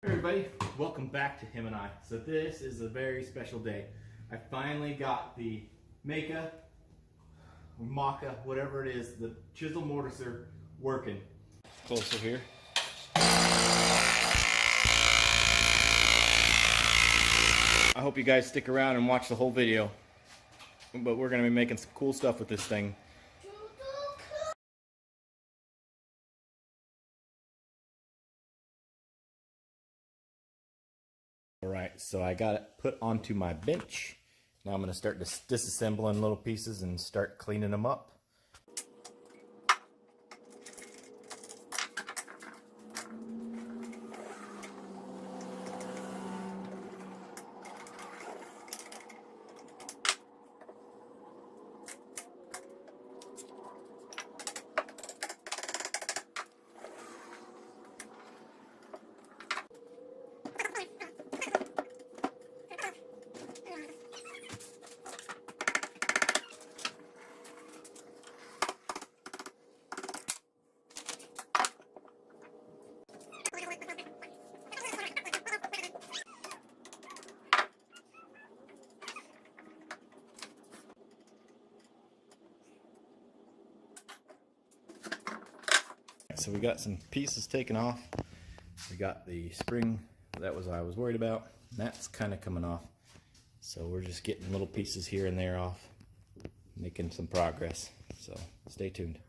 Everybody, welcome back to Him and I. So this is a very special day. I finally got the Maka, whatever it is, the chisel mortiser working. Closer here. I hope you guys stick around and watch the whole video. But we're going to be making some cool stuff with this thing. Alright, so I got it put onto my bench. Now I'm going to start disassembling little pieces and start cleaning them up. So we got some pieces taken off. We got the spring, that was I was worried about. That's kind of coming off. So we're just getting little pieces here and there off, making some progress. So stay tuned.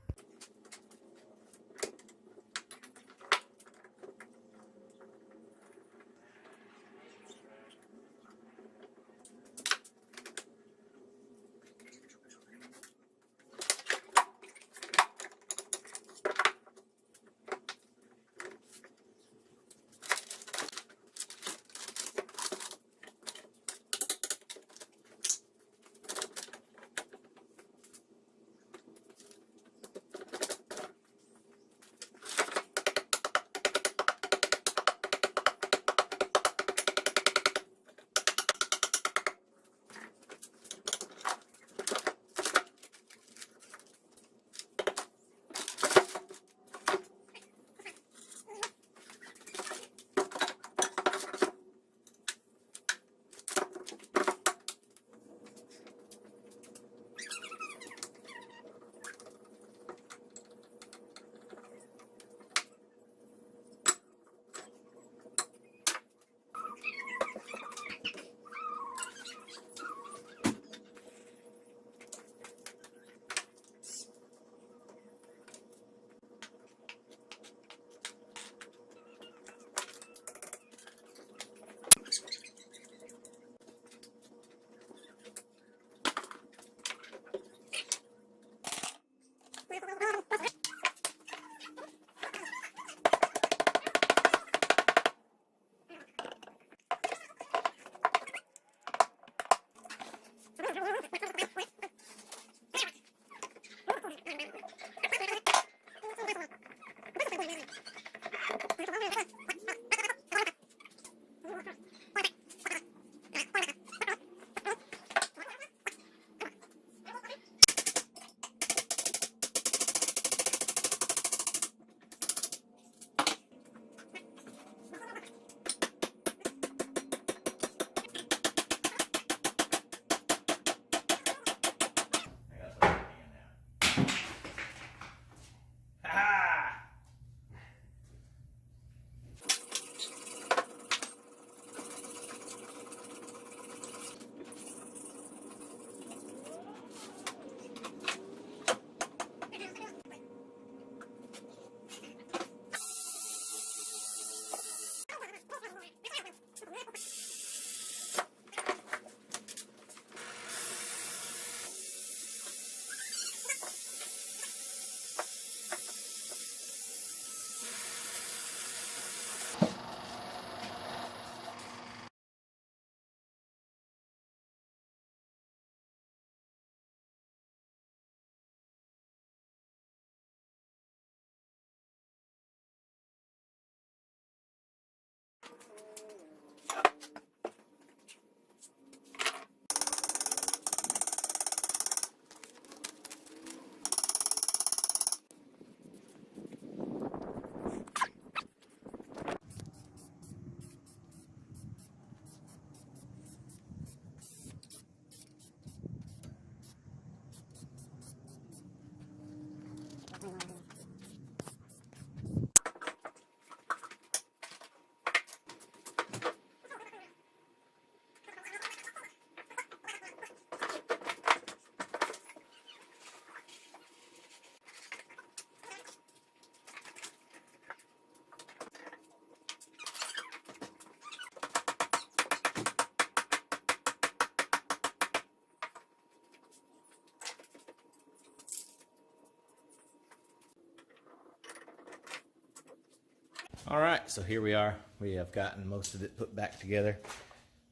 All right, so here we are. We have gotten most of it put back together.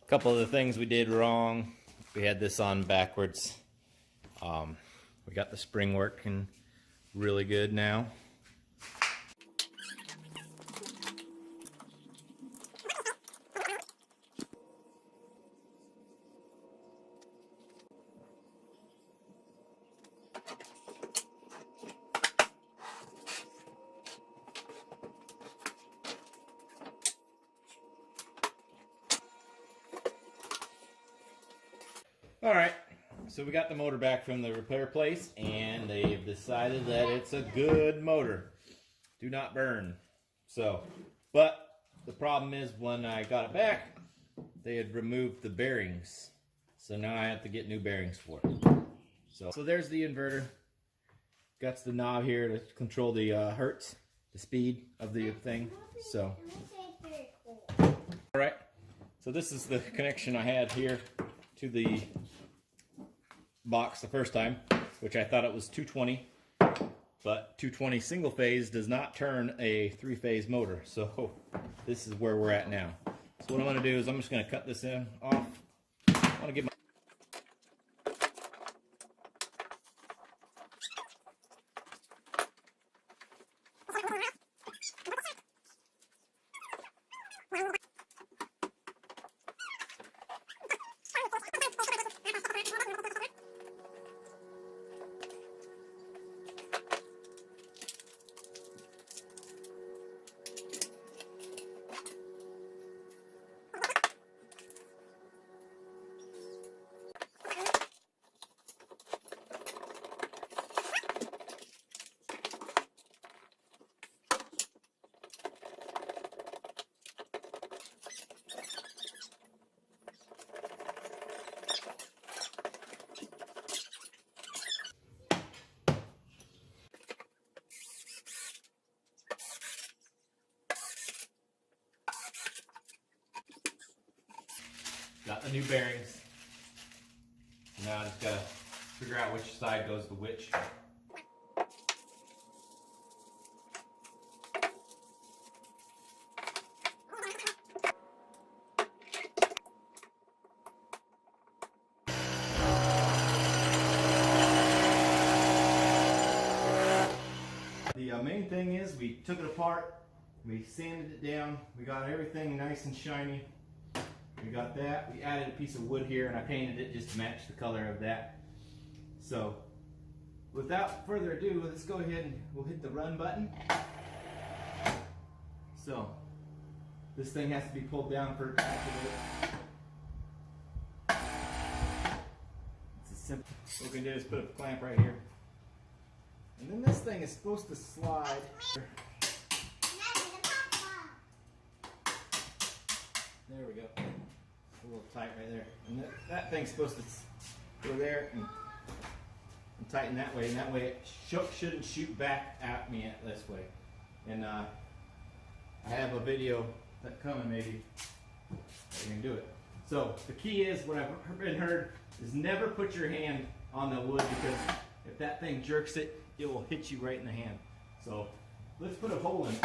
A couple of the things we did wrong. We had this on backwards. We got the spring working really good now. All right, so we got the motor back from the repair place, and they've decided that it's a good motor. Do not burn. So, but the problem is when I got it back, they had removed the bearings. So now I have to get new bearings for it. So there's the inverter. Got the knob here to control the hertz, the speed of the thing. So, all right. So this is the connection I had here to the box the first time, which I thought it was 220, but 220 single phase does not turn a 3-phase motor. So this is where we're at now. So what I'm going to do is I'm just going to cut this off. I want to get my got the new bearings. Now I just gotta figure out which side goes to which. The main thing is we took it apart, we sanded it down, we got everything nice and shiny. We got that. We added a piece of wood here and I painted it just to match the color of that. So without further ado, let's go ahead and we'll hit the run button. So this thing has to be pulled down for it to activate. It's a simple. What we can do is put a clamp right here. And then this thing is supposed to slide. There we go. A little tight right there. And that thing's supposed to go there and tighten that way. And that way it shouldn't shoot back at me this way. And I have a video that coming maybe that you can do it. So the key is, what I've been heard, is never put your hand on the wood, because if that thing jerks it, it will hit you right in the hand. So let's put a hole in it.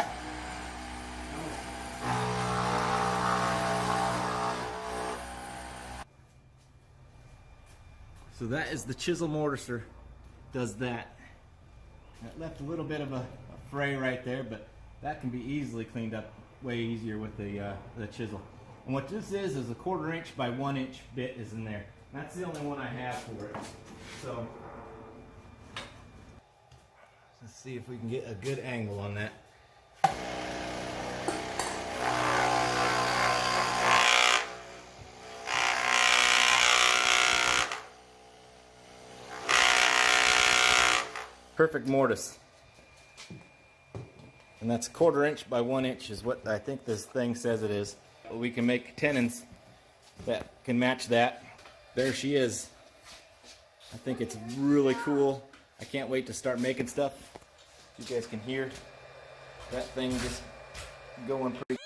So that is the chisel mortiser, does that. That left a little bit of a fray right there, but that can be easily cleaned up way easier with the chisel. And what this is a 1/4 inch by 1 inch bit is in there. And that's the only one I have for it. So let's see if we can get a good angle on that. Perfect mortise. And that's 1/4 inch by 1 inch is what I think this thing says it is. We can make tenons that can match that. There she is. I think it's really cool. I can't wait to start making stuff. You guys can hear that thing just going pretty.